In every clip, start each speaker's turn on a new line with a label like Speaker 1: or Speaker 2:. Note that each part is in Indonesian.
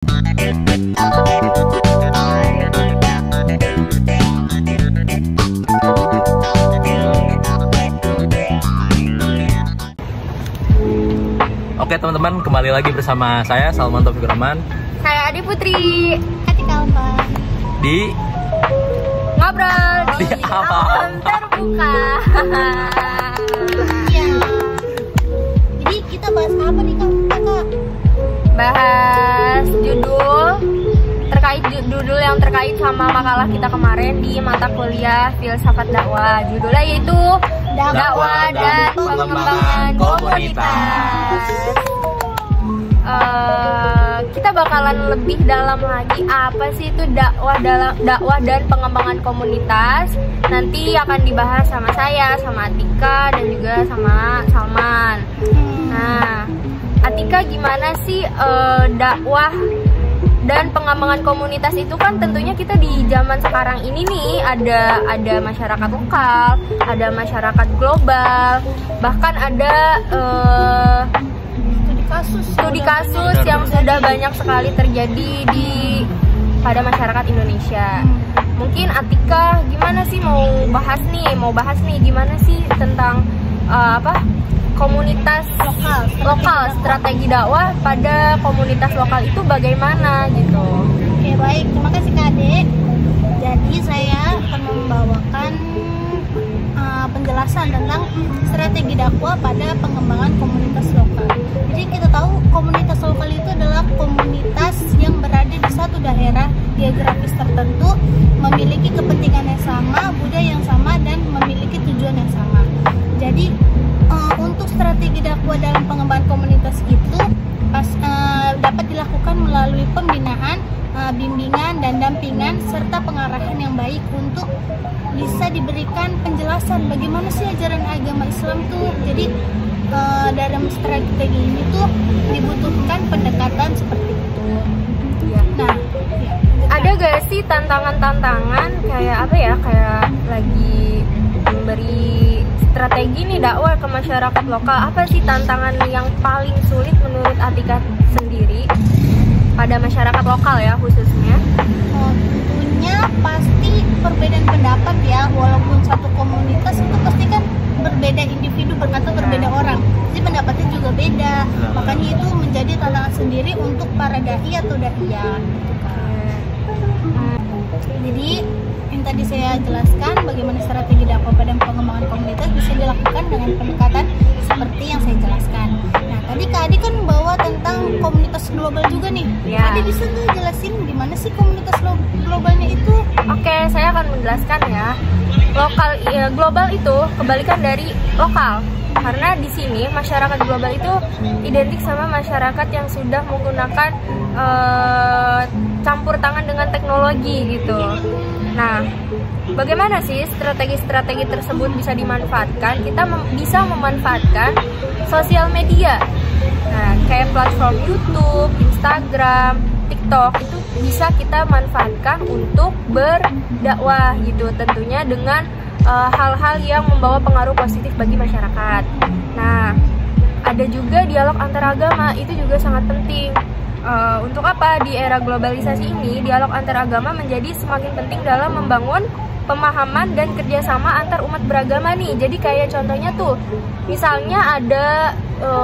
Speaker 1: Oke teman-teman, kembali lagi bersama saya Salman Taufik Rahman.
Speaker 2: Saya Adi Putri. Atika Alfa.
Speaker 1: Di
Speaker 2: Ngobrol di
Speaker 1: Alam
Speaker 2: Terbuka. Ya. Jadi kita bahas apa nih Kakak? Bahas judul yang terkait sama makalah kita kemarin di mata kuliah Filsafat Dakwah. Judulnya yaitu Dakwah dan Pengembangan Komunitas. Kita bakalan lebih dalam lagi apa sih itu dakwah dan pengembangan komunitas. Nanti akan dibahas sama saya, sama Atika dan juga sama Salman. Nah, Atika gimana sih dakwah dan pengembangan komunitas itu? Kan tentunya kita di zaman sekarang ini nih ada masyarakat lokal, ada masyarakat global, bahkan ada studi kasus yang sudah banyak sekali terjadi pada masyarakat Indonesia. Mungkin Atika gimana sih mau bahas nih gimana sih tentang komunitas lokal, strategi dakwah pada komunitas lokal itu bagaimana gitu.
Speaker 3: Oke, baik, terima kasih Kak Ade. Jadi saya akan membawakan penjelasan tentang strategi dakwah pada pengembangan komunitas lokal. Jadi kita tahu komunitas lokal itu adalah komunitas yang berada di satu daerah geografis tertentu, memiliki kepentingan yang sama, budaya yang sama, dan memiliki tujuan yang sama. Jadi untuk strategi dakwah dalam pengembangan komunitas itu dapat dilakukan melalui pembinaan, bimbingan dan dampingan serta pengarahan yang baik untuk bisa diberikan penjelasan bagaimana sih ajaran agama Islam tuh. Jadi dalam strategi ini tuh dibutuhkan pendekatan seperti itu.
Speaker 2: Ya. Nah, ada gak sih tantangan-tantangan kayak kayak lagi memberi strategi nih dakwah ke masyarakat lokal? Apa sih tantangan yang paling sulit menurut Atika sendiri pada masyarakat lokal ya khususnya?
Speaker 3: Tentunya pasti perbedaan pendapat ya, walaupun satu komunitas itu pasti kan berbeda individu atau berbeda orang, jadi pendapatnya juga beda. Makanya itu menjadi tantangan sendiri untuk para dai atau daiyah gitu kan. Jadi yang tadi saya jelaskan bagaimana strategi dakwah pada pengembangan komunitas bisa dilakukan dengan pendekatan seperti yang saya jelaskan. Nah, tadi Kak Adi kan bawa tentang komunitas global juga nih.
Speaker 2: Ya.
Speaker 3: Adi bisa tuh jelasin gimana sih komunitas globalnya itu?
Speaker 2: Oke, saya akan menjelaskan ya. Global itu kebalikan dari lokal. Karena di sini masyarakat global itu identik sama masyarakat yang sudah menggunakan campur tangan dengan teknologi gitu. Nah, bagaimana sih strategi-strategi tersebut bisa dimanfaatkan? Kita bisa memanfaatkan sosial media. Nah, kayak platform YouTube, Instagram, TikTok itu bisa kita manfaatkan untuk berdakwah gitu. Tentunya dengan hal-hal yang membawa pengaruh positif bagi masyarakat. Nah, ada juga dialog antar agama, itu juga sangat penting. Untuk apa? Di era globalisasi ini, dialog antar agama menjadi semakin penting dalam membangun pemahaman dan kerjasama antar umat beragama nih. Jadi kayak contohnya tuh, misalnya ada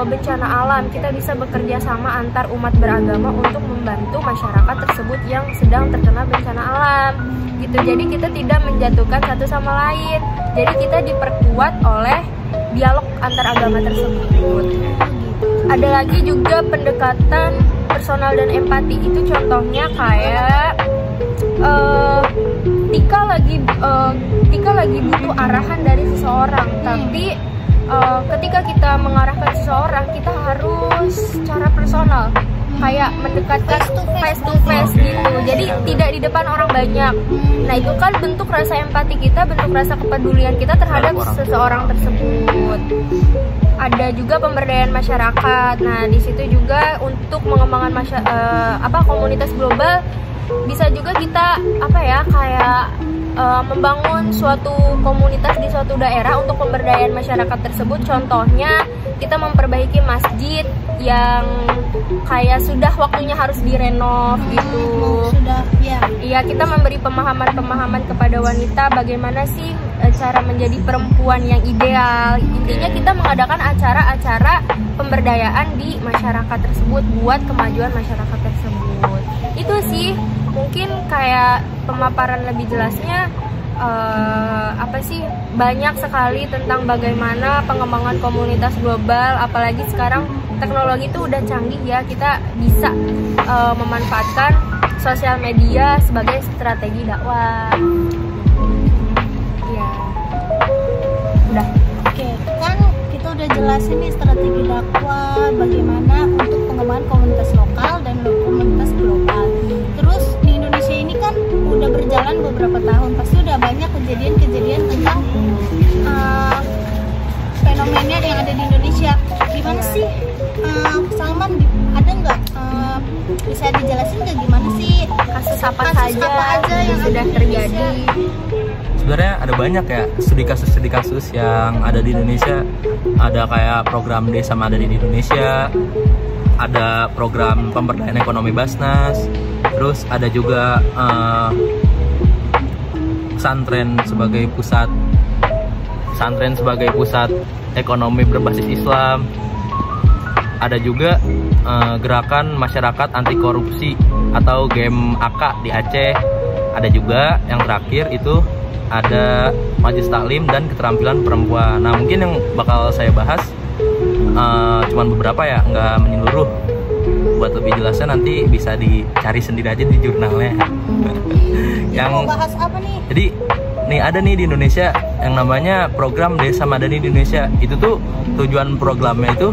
Speaker 2: bencana alam, kita bisa bekerja sama antar umat beragama untuk membantu masyarakat tersebut yang sedang terkena bencana alam gitu. Jadi kita tidak menjatuhkan satu sama lain, jadi kita diperkuat oleh dialog antar agama tersebut. Ada lagi juga pendekatan personal dan empati, itu contohnya kayak Tika lagi butuh arahan dari seseorang, tapi ketika kita mengarahkan seseorang, kita harus secara personal, kayak mendekatkan face to face gitu. Jadi tidak di depan orang banyak. Nah, itu kan bentuk rasa empati kita, bentuk rasa kepedulian kita terhadap seseorang tersebut. Ada juga pemberdayaan masyarakat. Nah, di situ juga untuk mengembangkan komunitas global, bisa juga kita membangun suatu komunitas di suatu daerah untuk pemberdayaan masyarakat tersebut. Contohnya kita memperbaiki masjid yang kayak sudah waktunya harus direnov gitu.
Speaker 3: Sudah, ya.
Speaker 2: Iya, kita memberi pemahaman kepada wanita bagaimana sih cara menjadi perempuan yang ideal. Intinya kita mengadakan acara-acara pemberdayaan di masyarakat tersebut buat kemajuan masyarakat tersebut. Itu sih mungkin kayak pemaparan lebih jelasnya. Banyak sekali tentang bagaimana pengembangan komunitas global, apalagi sekarang teknologi itu udah canggih ya, kita bisa memanfaatkan sosial media sebagai strategi dakwah. Ya, udah.
Speaker 3: Oke, kan kita udah jelasin nih strategi dakwah bagaimana untuk pengembangan komunitas lokal dan komunitas global. Terus di Indonesia ini kan udah berjalan beberapa tahun, pasti udah banyak kejadian-kejadian tentang fenomena yang ada di Indonesia. Gimana sih, Salman, ada nggak bisa dijelasin nggak gimana sih
Speaker 2: Kasus apa saja yang
Speaker 3: ada
Speaker 2: sudah
Speaker 3: di
Speaker 2: terjadi?
Speaker 1: Sebenarnya ada banyak ya studi kasus yang ada di Indonesia. Ada kayak program Desa Madani di Indonesia, ada program pemberdayaan ekonomi Basnas, terus ada juga pesantren sebagai pusat ekonomi berbasis Islam. Ada juga gerakan masyarakat anti korupsi atau GMAK di Aceh. Ada juga yang terakhir itu ada Majelis Taklim dan Keterampilan Perempuan. Nah, mungkin yang bakal saya bahas cuman beberapa ya, nggak menyeluruh. Buat lebih jelasnya nanti bisa dicari sendiri aja di jurnalnya. Yang
Speaker 3: mau bahas apa nih?
Speaker 1: Jadi nih ada nih di Indonesia yang namanya program Desa Madani di Indonesia. Itu tuh tujuan programnya itu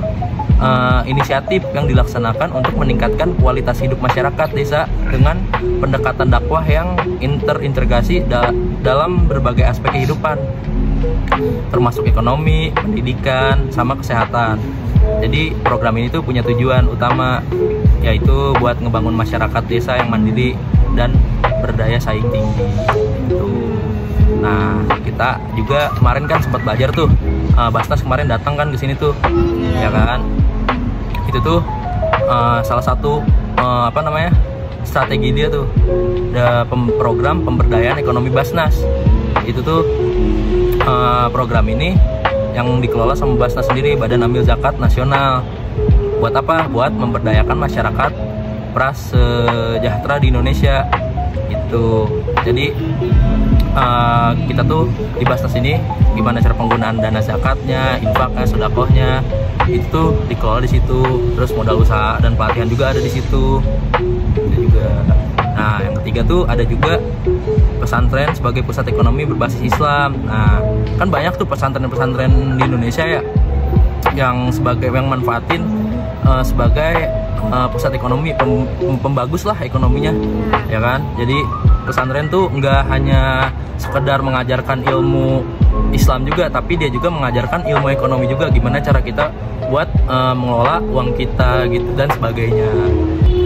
Speaker 1: inisiatif yang dilaksanakan untuk meningkatkan kualitas hidup masyarakat desa dengan pendekatan dakwah yang terintegrasi dalam berbagai aspek kehidupan, termasuk ekonomi, pendidikan, sama kesehatan. Jadi program ini tuh punya tujuan utama, yaitu buat ngebangun masyarakat desa yang mandiri dan berdaya saing tinggi. Nah, kita juga kemarin kan sempat belajar tuh, Basnas kemarin datang kan ke sini tuh, ya kan? Itu tuh salah satu strategi dia tuh, ada program pemberdayaan ekonomi Basnas. Itu tuh program ini yang dikelola sama Basnas sendiri, Badan Amil Zakat Nasional. Buat apa? Buat memberdayakan masyarakat prasejahtera di Indonesia. Itu. Jadi kita tuh di Basnas ini gimana cara penggunaan dana zakatnya, infaknya, sedekahnya, itu tuh dikelola di situ. Terus modal usaha dan pelatihan juga ada di situ. Itu juga. Nah, yang ketiga tuh ada juga pesantren sebagai pusat ekonomi berbasis Islam. Nah, kan banyak tuh pesantren-pesantren di Indonesia ya yang manfaatin sebagai pusat ekonomi, pembagus lah ekonominya, ya kan? Jadi pesantren tuh nggak hanya sekedar mengajarkan ilmu Islam juga, tapi dia juga mengajarkan ilmu ekonomi juga, gimana cara kita buat mengelola uang kita gitu dan sebagainya.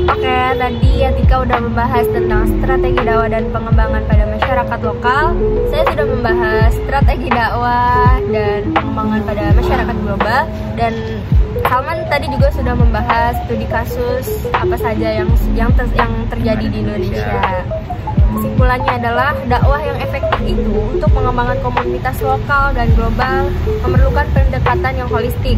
Speaker 2: Oke, tadi Atika udah membahas tentang strategi dakwah dan pengembangan pada masyarakat lokal. Saya sudah membahas strategi dakwah dan pengembangan pada masyarakat global, dan Salman tadi juga sudah membahas studi kasus apa saja yang terjadi di Indonesia. Kesimpulannya adalah dakwah yang efektif itu untuk pengembangan komunitas lokal dan global memerlukan pendekatan yang holistik,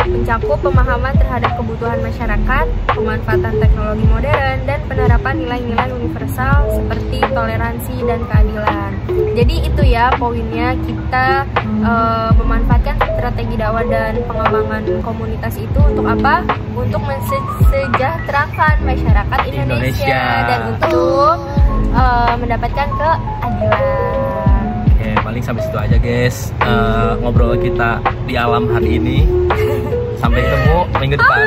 Speaker 2: mencakup pemahaman terhadap kebutuhan masyarakat, pemanfaatan teknologi modern, dan penerapan nilai-nilai universal seperti toleransi dan keadilan. Jadi itu ya poinnya, kita memanfaatkan strategi dakwah dan pengembangan komunitas itu untuk apa? Untuk mensejahterakan masyarakat Indonesia dan untuk mendapatkan keadilan.
Speaker 1: Oke, paling sampai situ aja guys ngobrol kita di alam hari ini. Sampai ketemu minggu depan.